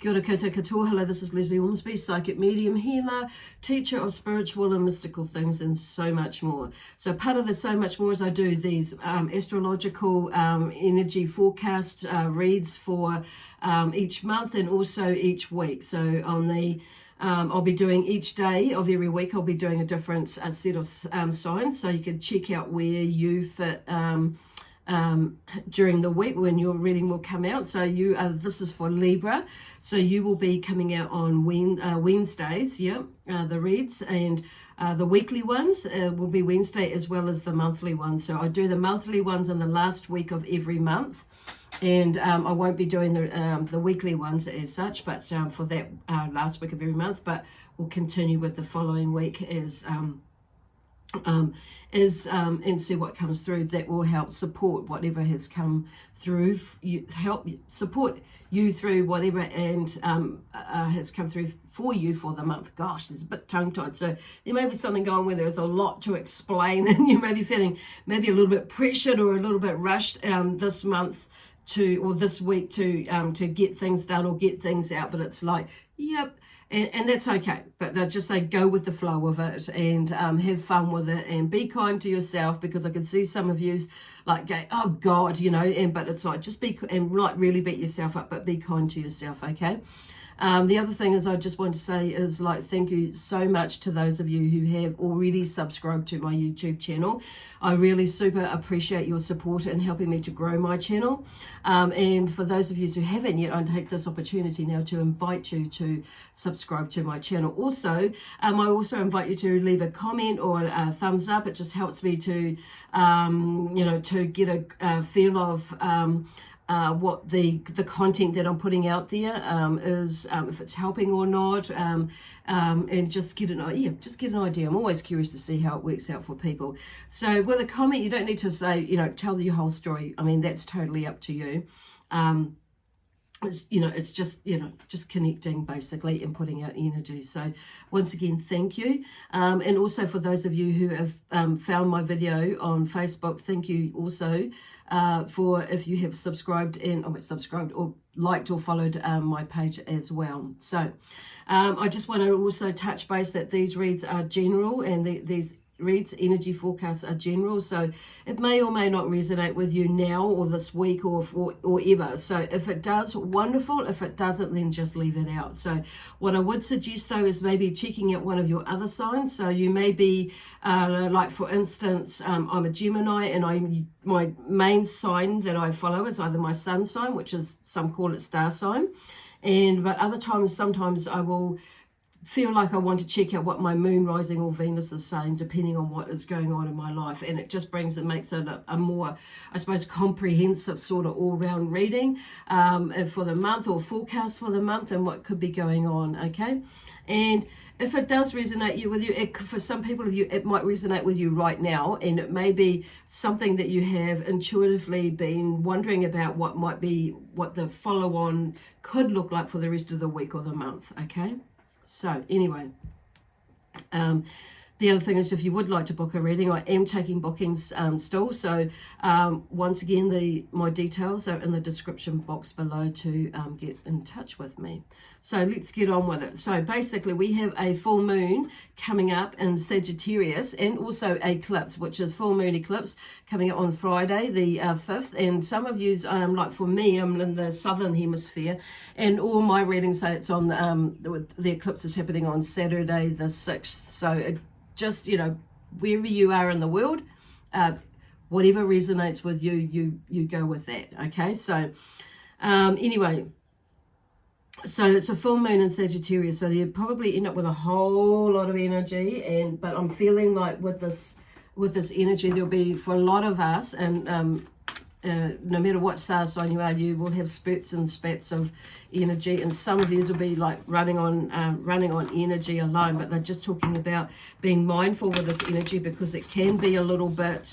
Kia ora koutou katoa. Hello, this is Lesley Ormsby, psychic medium, healer, teacher of spiritual and mystical things, and so much more. So part of the so much more is I do these astrological energy forecast reads for each month and also each week. So on the I'll be doing each day of every week, I'll be doing a different set of signs, so you can check out where you fit during the week when your reading will come out. So this is for Libra, so you will be coming out on Wednesdays, the reads, and the weekly ones will be Wednesday as well as the monthly ones. So I do the monthly ones in the last week of every month, and I won't be doing the weekly ones as such, but for that last week of every month, but we'll continue with the following week and see what comes through. That will help support whatever has come through, help support you through whatever and has come through for you for the month. Gosh, it's a bit tongue-tied, so there may be something going where there's a lot to explain and you may be feeling maybe a little bit pressured or a little bit rushed this month or this week to get things done or get things out, but it's like, yep. And that's okay, but they'll just say go with the flow of it and have fun with it and be kind to yourself, because I can see some of yous like going, oh God, but it's like just be, and like really beat yourself up, but be kind to yourself, okay? The other thing is I just want to say is like thank you so much to those of you who have already subscribed to my YouTube channel. I really super appreciate your support in helping me to grow my channel. And for those of you who haven't yet, I take this opportunity now to invite you to subscribe to my channel. Also, I also invite you to leave a comment or a thumbs up. It just helps me to, to get a feel of what the content that I'm putting out there is, if it's helping or not, and just get an idea. I'm always curious to see how it works out for people. So with a comment, you don't need to say, tell your whole story. I mean, that's totally up to you. It's just connecting basically and putting out energy. So once again, thank you. And also for those of you who have found my video on Facebook, thank you also for if you have subscribed or liked or followed my page as well. So I just want to also touch base that these reads are general, and these reads, energy forecasts are general, so it may or may not resonate with you now or this week or ever. So if it does, wonderful. If it doesn't, then just leave it out. So what I would suggest though is maybe checking out one of your other signs. So you may be like, for instance, I'm a Gemini, and my main sign that I follow is either my sun sign, which is, some call it star sign, but other times, sometimes I will feel like I want to check out what my moon, rising, or Venus is saying, depending on what is going on in my life. And it just makes it a more, I suppose, comprehensive sort of all-round reading for the month, or forecast for the month, and what could be going on, okay? And if it does resonate with you, for some people of you, it might resonate with you right now, and it may be something that you have intuitively been wondering about what the follow-on could look like for the rest of the week or the month, okay? So anyway, the other thing is, if you would like to book a reading, I am taking bookings still. So once again, my details are in the description box below to get in touch with me. So let's get on with it. So basically, we have a full moon coming up in Sagittarius, and also eclipse, which is full moon eclipse coming up on Friday, the 5th. And some of you, like for me, I'm in the southern hemisphere, and all my readings say it's on the eclipse is happening on Saturday the 6th. So it just, wherever you are in the world, whatever resonates with you, you go with that, okay? So anyway, so it's a full moon in Sagittarius, so you probably end up with a whole lot of energy, but I'm feeling like with this energy, there'll be, for a lot of us, and no matter what star sign you are, you will have spurts and spats of energy, and some of you will be like running on energy alone. But they're just talking about being mindful with this energy, because it can be a little bit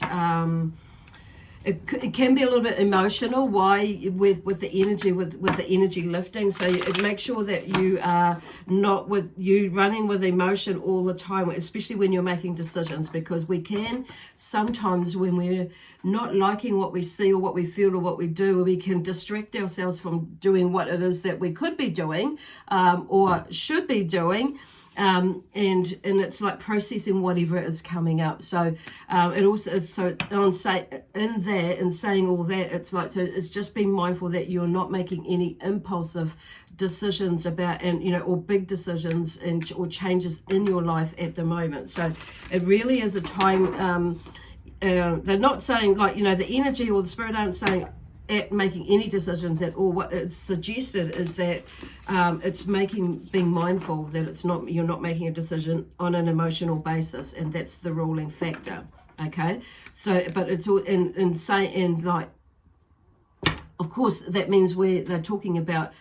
it can be a little bit emotional. Why with the energy lifting? So make sure that you are not running with emotion all the time, especially when you're making decisions, because we can sometimes, when we're not liking what we see or what we feel or what we do, we can distract ourselves from doing what it is that we could be doing or should be doing. And it's like processing whatever is coming up. So it also, so on saying all that, it's like, so it's just being mindful that you're not making any impulsive decisions about, and or big decisions or changes in your life at the moment. So it really is a time. They're not saying, like, the energy or the spirit aren't saying at making any decisions at all. What it's suggested is that it's being mindful that you're not making a decision on an emotional basis, and that's the ruling factor. Okay, so but it's all and like, of course, that means they're talking about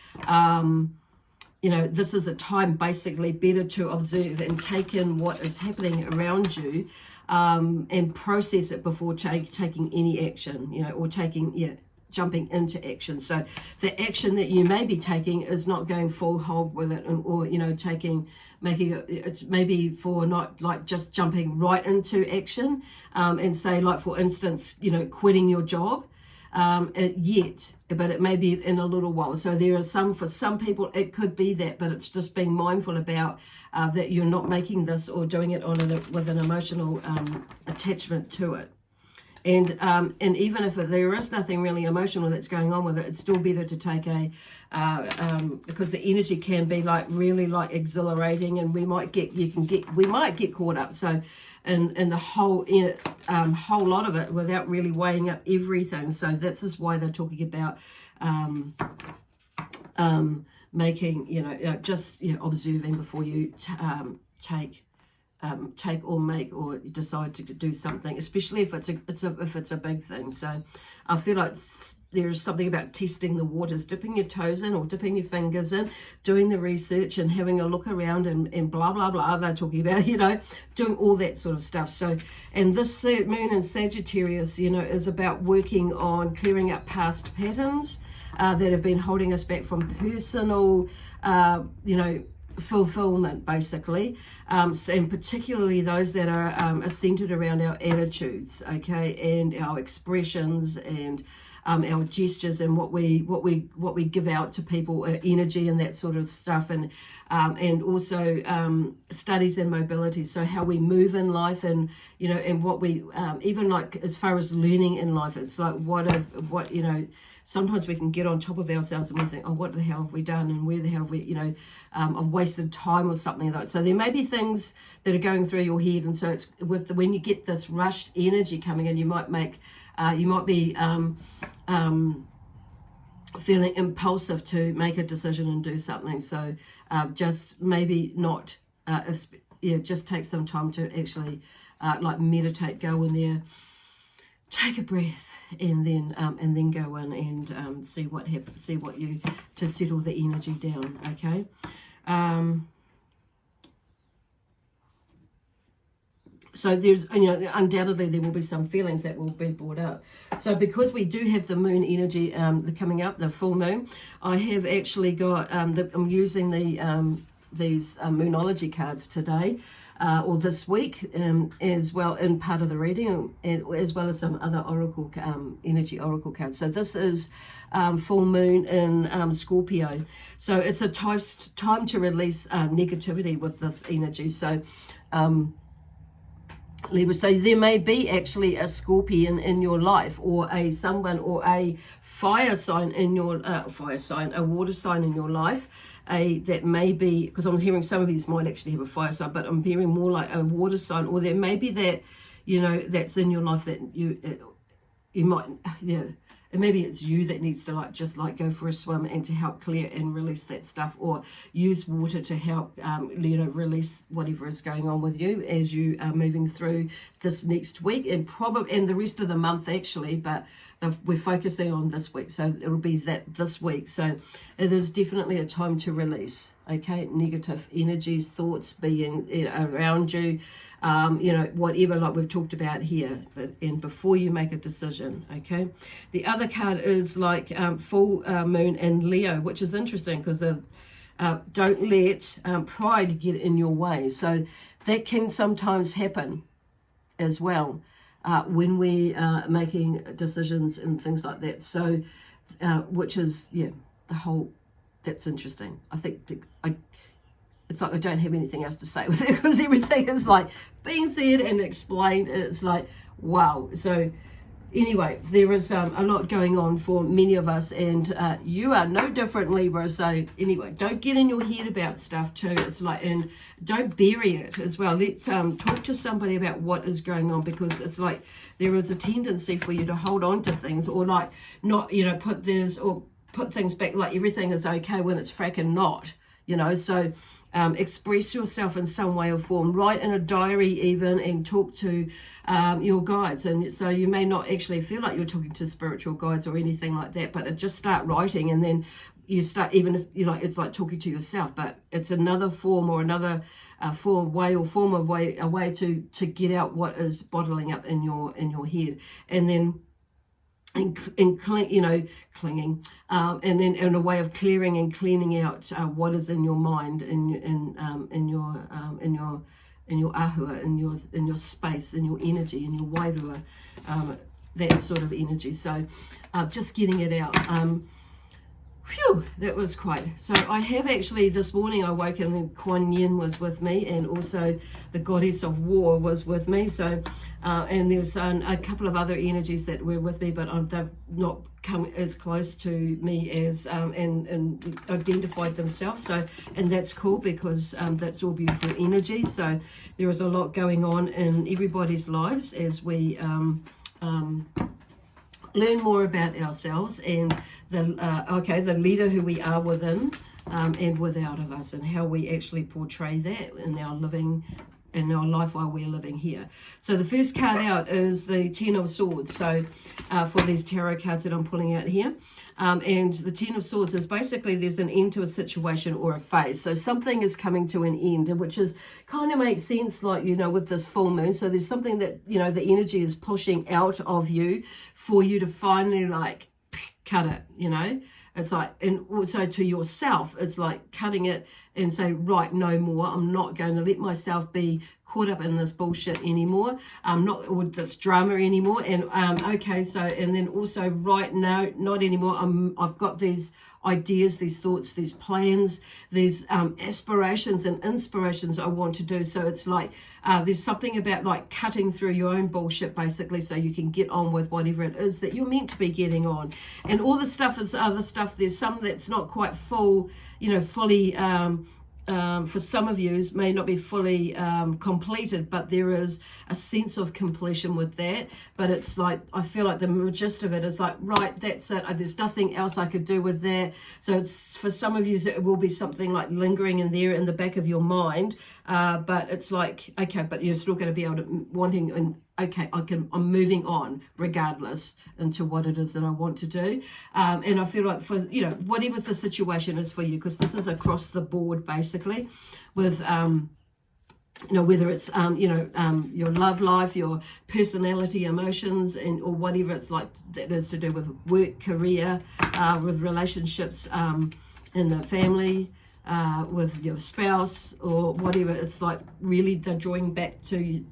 this is a time basically better to observe and take in what is happening around you, and process it before taking any action, or jumping into action. So the action that you may be taking is not going full hog with it, or it's maybe for not like just jumping right into action, and say, like, for instance, quitting your job yet, but it may be in a little while. So there are for some people it could be that, but it's just being mindful about that you're not making this or doing it with an emotional attachment to it. And even if there is nothing really emotional that's going on with it, it's still better to take because the energy can be like really like exhilarating, and we might get caught up. So in the whole lot of it without really weighing up everything. So this is why they're talking about making just observing before you take or make or decide to do something, especially if it's a big thing. So I feel like there is something about testing the waters, dipping your toes in or dipping your fingers in, doing the research and having a look around and blah blah blah. They're talking about doing all that sort of stuff. So, and this moon in Sagittarius is about working on clearing up past patterns that have been holding us back from personal fulfillment, basically, and particularly those that are centered around our attitudes, okay, and our expressions and our gestures and what we give out to people, energy and that sort of stuff, and also studies and mobility. So how we move in life, and and what we even like as far as learning in life. It's like what sometimes we can get on top of ourselves and we think, oh, what the hell have we done, and where the hell have we, I've wasted time or something like that. So there may be things that are going through your head, and so it's when you get this rushed energy coming in, you might be feeling impulsive to make a decision and do something. So just maybe not, just take some time to actually like meditate, go in there, take a breath, and then go in and see what happens, to settle the energy down. Okay. So there's, undoubtedly there will be some feelings that will be brought up. So because we do have the moon energy coming up, the full moon, I have actually got, I'm using these moonology cards today, or this week, as well, in part of the reading, as well as some other oracle energy oracle cards. So this is full moon in Scorpio. So it's a time to release negativity with this energy. So Libra, so there may be actually a Scorpion in your life, or a fire sign in your a water sign in your life, that may be, because I'm hearing some of these might actually have a fire sign, but I'm hearing more like a water sign, or there may be that that's in your life that you might, and maybe it's you that needs to just go for a swim and to help clear and release that stuff, or use water to help release whatever is going on with you as you are moving through this next week, and the rest of the month actually, but we're focusing on this week, so it'll be that this week. So it is definitely a time to release, okay, negative energies, thoughts being around you, whatever, like we've talked about here, and before you make a decision, okay. The other card is like full moon in Leo, which is interesting because don't let pride get in your way. So that can sometimes happen as well when we are making decisions and things like that. So, which is, that's interesting. I think it's like I don't have anything else to say with it because everything is like being said and explained. It's like, wow. So anyway, there is a lot going on for many of us, and you are no different, Libra. So anyway, don't get in your head about stuff too. It's like, and don't bury it as well. Let's talk to somebody about what is going on, because it's like there is a tendency for you to hold on to things, or like not, put things back like everything is okay when it's fracking not, so express yourself in some way or form. Write in a diary even, and talk to your guides. And so you may not actually feel like you're talking to spiritual guides or anything like that, but just start writing, and then you start, even if it's like talking to yourself, but it's another form, or another a way to get out what is bottling up in your head. And then clinging, and then in a way of clearing and cleaning out what is in your mind, in your ahua, in your space, in your energy, in your wairua, that sort of energy. So just getting it out. Phew, that was quite. So I have actually, this morning I woke and then Kuan Yin was with me, and also the goddess of war was with me. So, and there's a couple of other energies that were with me, but they've not come as close to me as, and identified themselves. So, and that's cool, because that's all beautiful energy. So there is a lot going on in everybody's lives as we learn more about ourselves and the leader who we are within and without of us, and how we actually portray that in our living, in our life while we're living here. So the first card out is the Ten of Swords. So for these tarot cards that I'm pulling out here, and the Ten of Swords is basically there's an end to a situation or a phase. So something is coming to an end, which is kind of makes sense, like, with this full moon. So there's something that, the energy is pushing out of you for you to finally like cut it, It's like, and also to yourself, it's like cutting it and say, right, no more. I'm not going to let myself be caught up in this bullshit anymore. I'm not with this drama anymore. And okay, so, and then also, right, no, not anymore. I've got these ideas, these thoughts, these plans, these aspirations and inspirations I want to do. So it's like there's something about like cutting through your own bullshit, basically, so you can get on with whatever it is that you're meant to be getting on. And all the stuff is other stuff. There's some that's not quite full, fully for some of you may not be fully completed, but there is a sense of completion with that. But it's like, I feel like the gist of it is like, right, that's it. There's nothing else I could do with that. So it's, for some of you, it will be something like lingering in there in the back of your mind. But it's like, okay, but you're still going to be able to wanting, and okay, I'm moving on regardless into what it is that I want to do. And I feel like for, whatever the situation is for you, because this is across the board basically with, whether it's, your love life, your personality, emotions, and or whatever it's like that is to do with work, career, with relationships in the family, with your spouse or whatever. It's like really they're drawing back to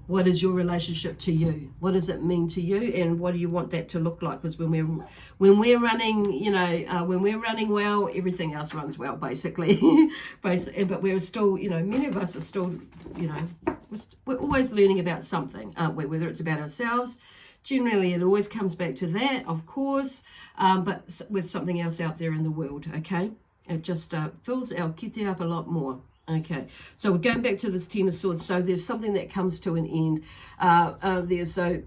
what is your relationship to you? What does it mean to you? And what do you want that to look like? Because when we're running, when we're running well, everything else runs well, basically. But we're still, many of us are still, we're always learning about something, aren't we? Whether it's about ourselves, generally it always comes back to that, of course, but with something else out there in the world, okay? It just fills our kite up a lot more. Okay, so we're going back to this Ten of Swords. So there's something that comes to an end there. So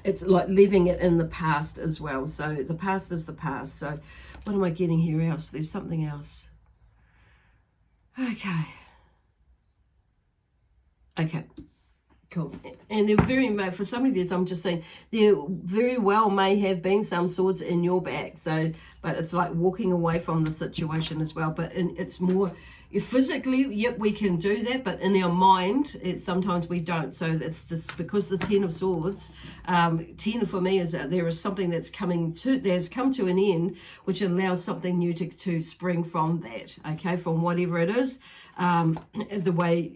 it's like leaving it in the past as well. So the past is the past. So what am I getting here else? There's something else. Okay. Cool. And there very much, for some of you, I'm just saying, there very well may have been some swords in your back. So, but it's like walking away from the situation as well. But it's more, physically, yep, we can do that. But in our mind, sometimes we don't. So it's this, because the Ten of Swords, 10 for me is that there is something that's come to an end, which allows something new to spring from that, okay, from whatever it is, the way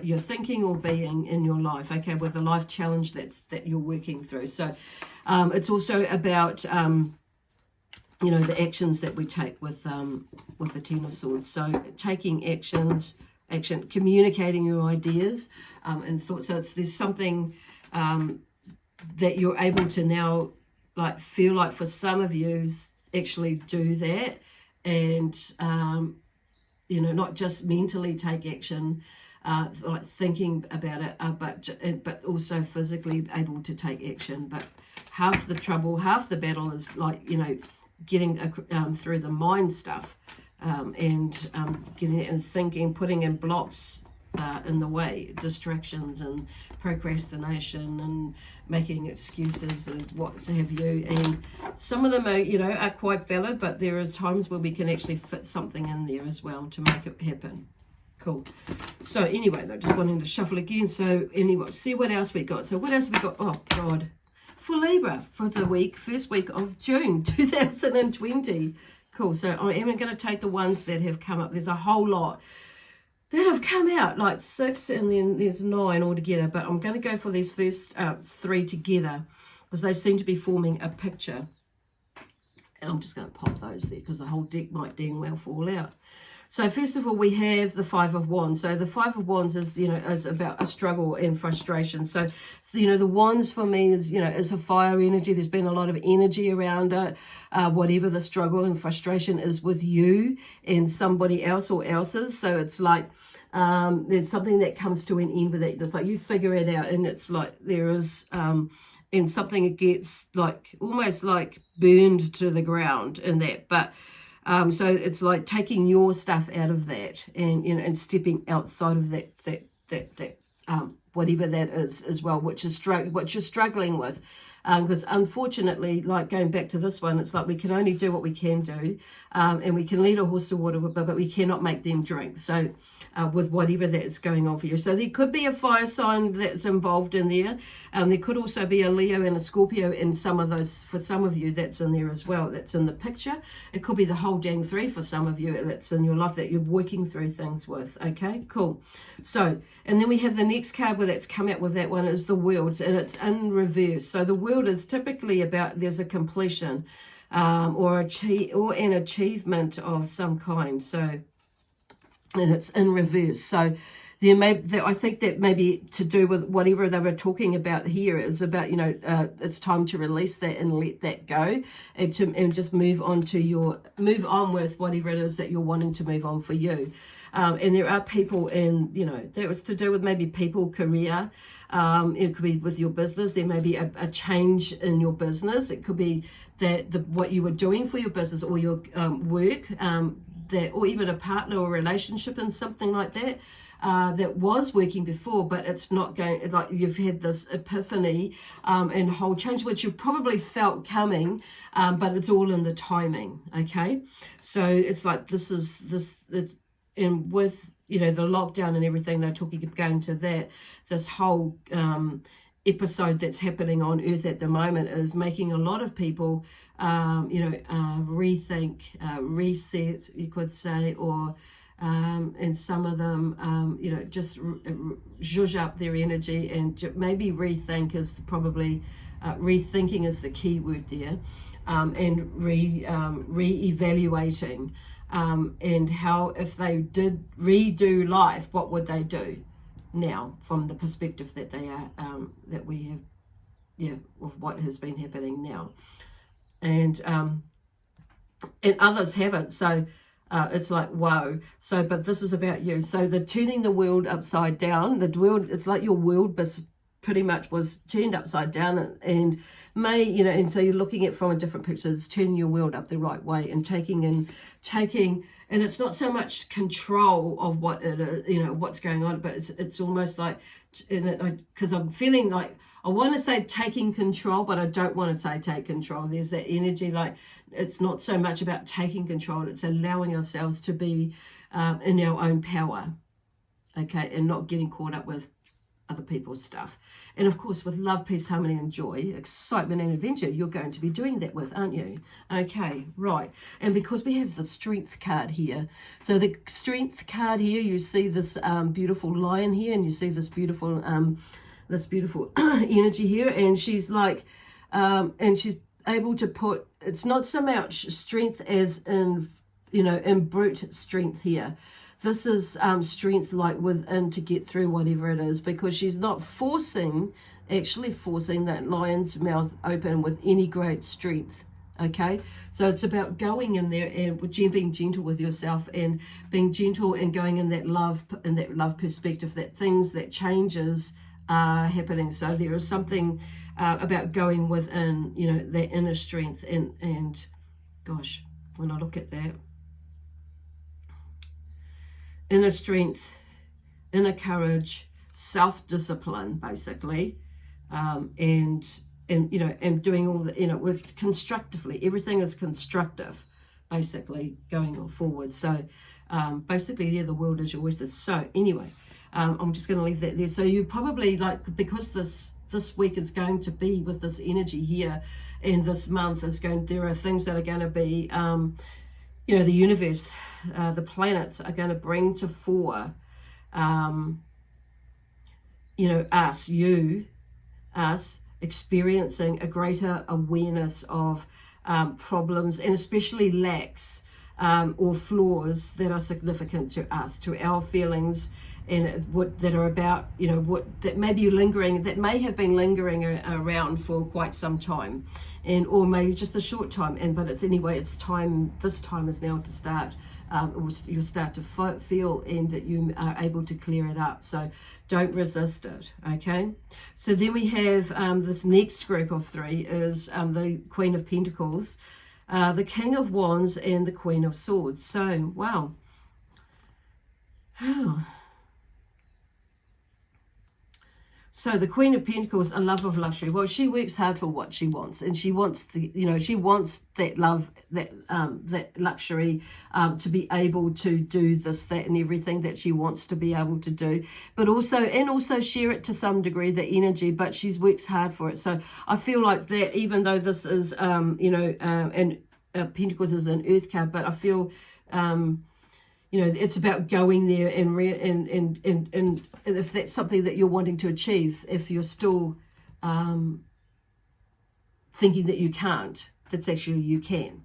you're thinking or being in your life, okay, with a life challenge that you're working through. So it's also about you know, the actions that we take with the Ten of Swords. So taking action, communicating your ideas and thoughts. So there's something that you're able to now like feel like for some of you actually do that, and you know, not just mentally take action, like thinking about it, but also physically able to take action. But half the trouble, half the battle is like, you know, getting through the mind stuff, and getting it and thinking, putting in blocks in the way, distractions and procrastination and making excuses and what have you. And some of them are, you know, are quite valid, but there are times where we can actually fit something in there as well to make it happen. Cool. So anyway, though, just wanting to shuffle again. So anyway, see what else we got. So what else we got? Oh God, for Libra for the first week of June 2020. Cool. So I am going to take the ones that have come up. There's a whole lot that have come out, like 6, and then there's 9 altogether. But I'm going to go for these first 3 together because they seem to be forming a picture. And I'm just going to pop those there because the whole deck might dang well fall out. So first of all, we have the 5 of Wands. So the 5 of Wands is, you know, is about a struggle and frustration. So, you know, the Wands for me is, you know, is a fire energy. There's been a lot of energy around it. Whatever the struggle and frustration is with you and somebody else or else's. So it's like there's something that comes to an end with it. It's like you figure it out, and it's like there is, and something gets like almost like burned to the ground in that. But so it's like taking your stuff out of that, and you know, and stepping outside of that whatever that is as well, what you're struggling with, because unfortunately, like going back to this one, it's like we can only do what we can do, and we can lead a horse to water, but we cannot make them drink. So with whatever that's going on for you. So there could be a fire sign that's involved in there. There could also be a Leo and a Scorpio in some of those, for some of you that's in there as well, that's in the picture. It could be the whole dang 3 for some of you that's in your life that you're working through things with. Okay, cool. So, and then we have the next card where that's come out with that one is the World, and it's in reverse. So the World is typically about there's a completion or an achievement of some kind. So, and it's in reverse. So I think that maybe to do with whatever they were talking about here is about, you know, it's time to release that and let that go, and just move on with whatever it is that you're wanting to move on for you. And there are people in, you know, that was to do with maybe people, career. It could be with your business. There may be a change in your business. It could be that what you were doing for your business or your work, that, or even a partner or relationship and something like that, that was working before, but it's not going, like you've had this epiphany and whole change, which you've probably felt coming, but it's all in the timing, okay? So it's like and with, you know, the lockdown and everything, they're going to that, this whole episode that's happening on Earth at the moment is making a lot of people, you know, rethink, reset, you could say, or and some of them, you know, just zhuzh up their energy and maybe rethink is probably, rethinking is the key word there, and re-evaluating, and how if they did redo life, what would they do now from the perspective that they are, that we have, yeah, of what has been happening now. And others haven't. So it's like, whoa. So, but this is about you. So the turning the world upside down, the world, it's like your world pretty much was turned upside down, and may, you know, and so you're looking at from a different picture, it's turning your world up the right way and taking, and it's not so much control of what it is, you know, what's going on, but it's almost like, because I'm feeling like, I want to say taking control, but I don't want to say take control. There's that energy, like it's not so much about taking control, it's allowing ourselves to be in our own power, okay, and not getting caught up with other people's stuff. And of course, with love, peace, harmony, and joy, excitement and adventure, you're going to be doing that with, aren't you? Okay, right. And because we have the strength card here, so the strength card here, you see this beautiful lion here, and you see this beautiful energy here, and she's like, and she's able to put, it's not so much strength as in, you know, in brute strength here. This is strength like within to get through whatever it is, because she's not actually forcing that lion's mouth open with any great strength. Okay, so it's about going in there and being gentle with yourself, and being gentle and going in that love perspective, that things, that changes are happening. So there is something about going within, you know, that inner strength, and gosh, when I look at that, inner strength, inner courage, self-discipline, basically, and you know, and doing all the, you know, with constructively, everything is constructive, basically, going forward. So basically, yeah, the world is your oyster. So anyway, I'm just going to leave that there. So you probably, like, because this week is going to be with this energy here, and this month is going, there are things that are going to be, you know, the universe, the planets are going to bring to fore, you know, us experiencing a greater awareness of problems, and especially lacks or flaws that are significant to us, to our feelings, and what that are about, you know, what that may be lingering, that may have been lingering around for quite some time, and or maybe just a short time, but it's anyway, it's time. This time is now to start. You'll start to feel, and that you are able to clear it up. So don't resist it. Okay. So then we have this next group of three is the Queen of Pentacles, the King of Wands, and the Queen of Swords. So wow. So the Queen of Pentacles, a love of luxury. Well, she works hard for what she wants, and she wants the, you know, she wants that love, that luxury, to be able to do this, that, and everything that she wants to be able to do, but also share it to some degree, the energy. But she works hard for it. So I feel like that, even though this is, you know, and Pentacles is an Earth card, but I feel, you know, it's about going there and if that's something that you're wanting to achieve, if you're still thinking that you can't, that's actually you can.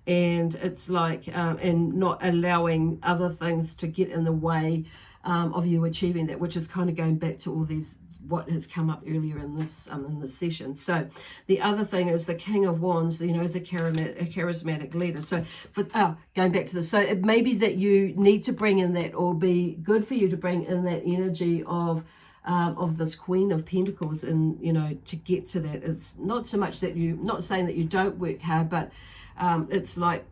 And it's like, and not allowing other things to get in the way of you achieving that, which is kind of going back to all these, what has come up earlier in this session. So the other thing is the King of Wands, you know, is a charismatic leader. So for going back to this, so it may be that you need to bring in that, or be good for you to bring in that energy of this Queen of Pentacles, and, you know, to get to that. It's not so much that you, not saying that you don't work hard, but it's like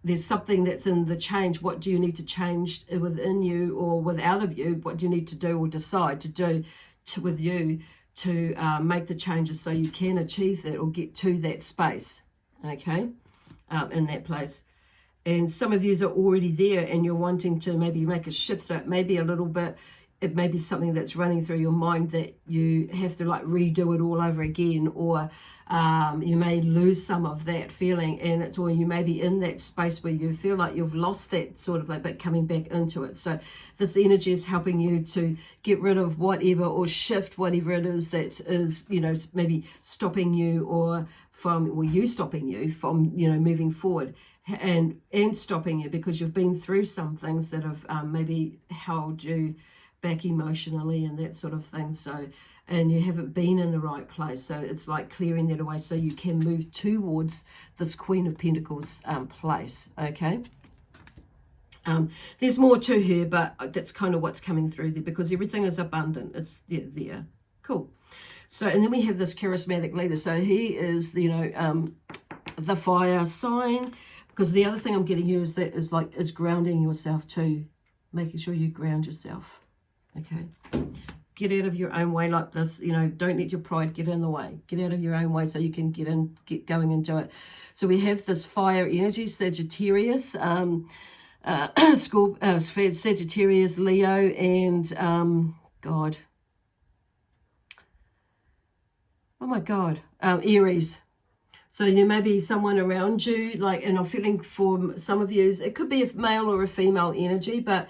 there's something that's in the change. What do you need to change within you or without of you? What do you need to do or decide to do with you to make the changes so you can achieve that or get to that space, okay, in that place. And some of you are already there, and you're wanting to maybe make a shift. So it may be a little bit, it may be something that's running through your mind that you have to like redo it all over again, or you may lose some of that feeling, and it's, or you may be in that space where you feel like you've lost that sort of like, but coming back into it. So this energy is helping you to get rid of whatever, or shift whatever it is that is, you know, maybe stopping you, or you stopping you from, you know, moving forward, and stopping you because you've been through some things that have maybe held you back emotionally and that sort of thing. So, and you haven't been in the right place. So it's like clearing that away so you can move towards this Queen of Pentacles place, okay? There's more to her, but that's kind of what's coming through there, because everything is abundant. It's there. Cool. So, and then we have this charismatic leader. So he is, the fire sign. Because the other thing I'm getting here is grounding yourself too. Making sure you ground yourself. Okay. Get out of your own way like this. Don't let your pride get in the way. Get out of your own way so you can get going and do it. So we have this fire energy, Sagittarius, Sagittarius, Leo, and God. Oh my God, Aries. So there may be someone around you, and I'm feeling for some of you, it could be a male or a female energy, but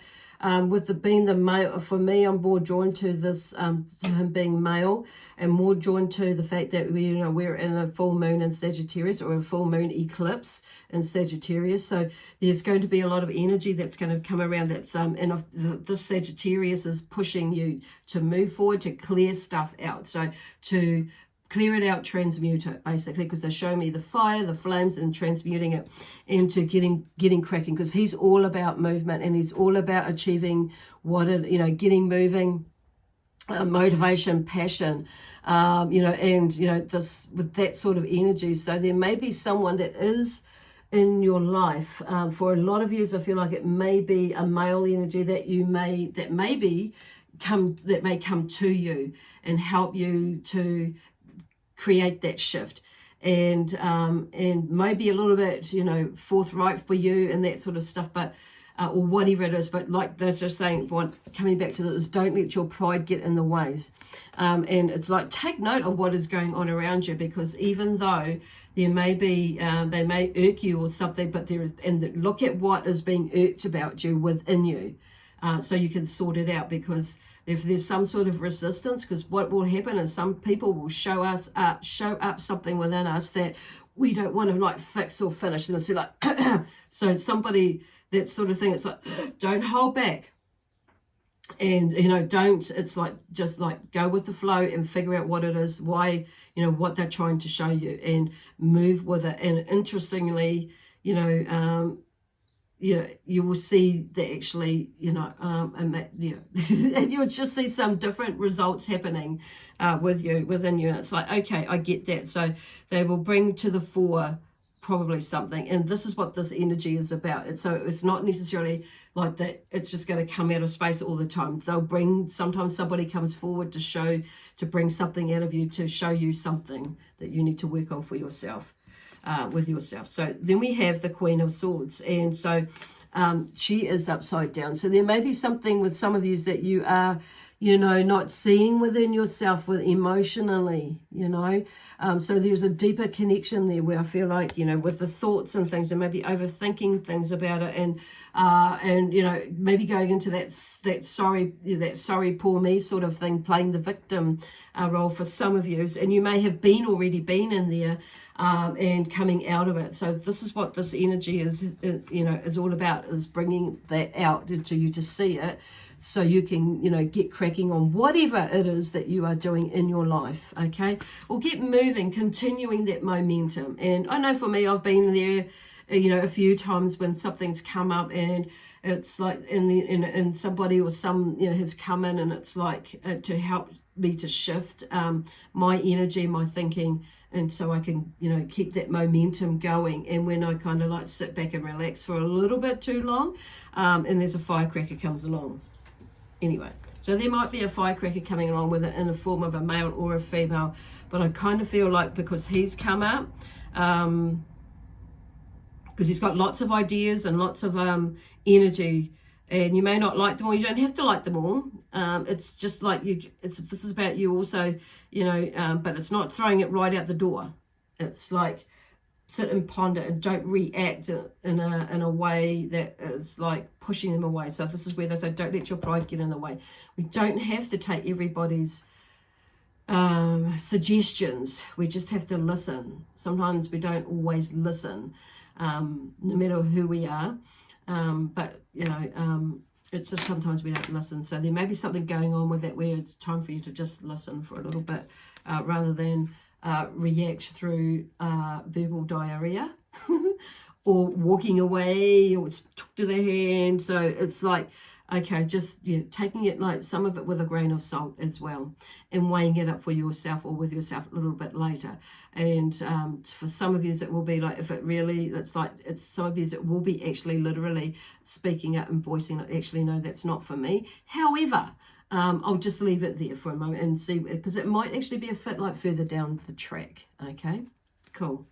with being the male, for me, I'm more drawn to this, to him being male, and more drawn to the fact that we're in a full moon in Sagittarius, or a full moon eclipse in Sagittarius. So there's going to be a lot of energy that's going to come around. That's this Sagittarius is pushing you to move forward, to clear stuff out. So to clear it out, transmute it, basically, because they show me the fire, the flames, and transmuting it into getting cracking, because he's all about movement, and he's all about achieving getting moving, motivation, passion, this with that sort of energy. So there may be someone that is in your life. For a lot of you, I feel like it may be a male energy that may come to you and help you to create that shift, and maybe a little bit forthright for you and that sort of stuff, but or whatever it is. But like they're just saying, coming back to this, don't let your pride get in the ways, and it's like, take note of what is going on around you, because even though there may be they may irk you or something, but look at what is being irked about you within you, so you can sort it out. Because if there's some sort of resistance, because what will happen is some people will show up something within us that we don't want to fix or finish, and it's like so somebody, that sort of thing, it's like, don't hold back, and it's like, just go with the flow and figure out what it is, why, what they're trying to show you, and move with it. And interestingly, you will see that actually, and you'll just see some different results happening within you. And it's like, okay, I get that. So they will bring to the fore probably something, and this is what this energy is about. And so it's not necessarily like that it's just going to come out of space all the time. Sometimes somebody comes forward to bring something out of you, to show you something that you need to work on for yourself. With yourself. So then we have the Queen of Swords, and so she is upside down. So there may be something with some of you that you are, not seeing within yourself emotionally, so there's a deeper connection there where I feel like, with the thoughts and things, and maybe overthinking things about it, and maybe going into that sorry poor me sort of thing, playing the victim role for some of you, and you may have already been in there. And coming out of it. So this is what this energy is all about, is bringing that out to you to see it, so you can, get cracking on whatever it is that you are doing in your life, okay? Or get moving, continuing that momentum. And I know for me, I've been there, a few times when something's come up, and it's like, and somebody or has come in, and it's like to help me to shift my energy, my thinking, and so I can, keep that momentum going. And when I kind of sit back and relax for a little bit too long, and there's a firecracker comes along. Anyway, so there might be a firecracker coming along with it in the form of a male or a female, but I kind of feel like, because he's come up, because he's got lots of ideas and lots of energy, and you may not like them all. You don't have to like them all. It's just like this is about you also, but it's not throwing it right out the door. It's like, sit and ponder and don't react in a way that is like pushing them away. So this is where they say, don't let your pride get in the way. We don't have to take everybody's suggestions. We just have to listen. Sometimes we don't always listen, no matter who we are. But it's just sometimes we don't listen. So there may be something going on with that where it's time for you to just listen for a little bit, rather than react through verbal diarrhea or walking away or talk to the hand. So it's like, Okay, just taking it like some of it with a grain of salt as well, and weighing it up for yourself or with yourself a little bit later. And for some of you, it will be like, if it really, it's like, it's some of you, it will be actually literally speaking up and voicing, like, actually, no, that's not for me. However, I'll just leave it there for a moment and see, because it might actually be a fit like further down the track. Okay, cool.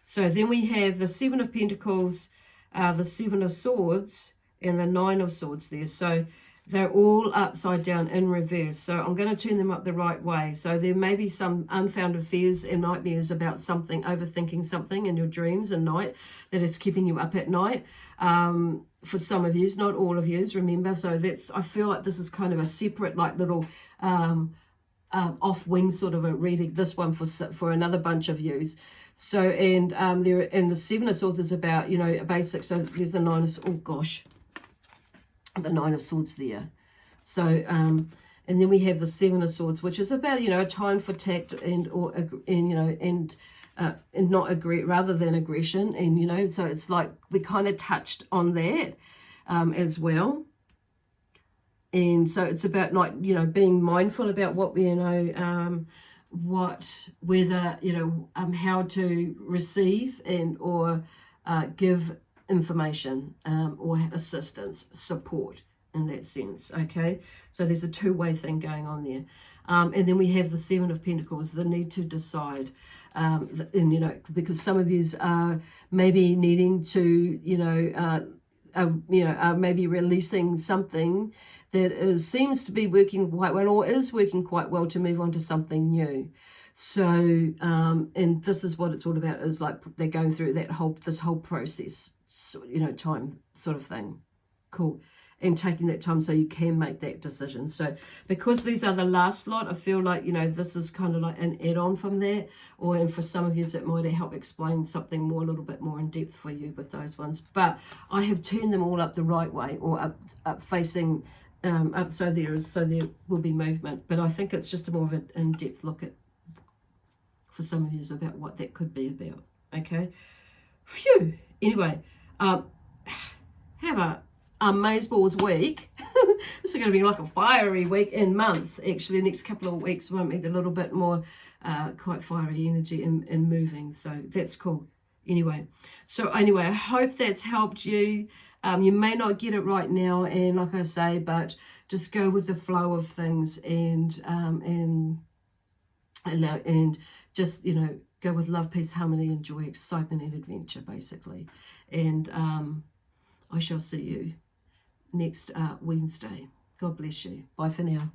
So then we have the Seven of Pentacles, the Seven of Swords, and the Nine of Swords there. So they're all upside down in reverse. So I'm going to turn them up the right way. So there may be some unfounded fears and nightmares about something, overthinking something in your dreams at night that is keeping you up at night. For some of you, not all of you, remember. So that's, I feel like this is kind of a separate, like little off wing sort of a reading. This one for another bunch of yous. So, and there, and the Seven of Swords is about, a basic. So there's the Nine of, oh gosh, the Nine of Swords there. So, and then we have the Seven of Swords, which is about, a time for tact and not rather than aggression. And, so it's like we kind of touched on that as well. And so it's about, like, being mindful about what we, how to receive and or give information or assistance, support in that sense. Okay, so there's a two-way thing going on there. And then we have the Seven of Pentacles, the need to decide. And because some of you are maybe needing to maybe releasing something that seems to be working quite well, or is working quite well, to move on to something new. So, and this is what it's all about, is like they're going through this whole process, time sort of thing. Cool. And taking that time so you can make that decision. So because these are the last lot, I feel like, this is kind of like an add-on from that. And for some of you, it might help explain something more, a little bit more in depth for you with those ones. But I have turned them all up the right way, or up facing up, so there will be movement. But I think it's just a more of an in-depth look at, for some of you, about what that could be about. Okay. Phew. Anyway, have a amazeballs week. This is going to be like a fiery week and month. Actually, the next couple of weeks might be a little bit more quite fiery energy and moving. So that's cool. Anyway, I hope that's helped you. You may not get it right now, and like I say, but just go with the flow of things, and just go with love, peace, harmony, and joy, excitement, and adventure, basically. And I shall see you next Wednesday. God bless you. Bye for now.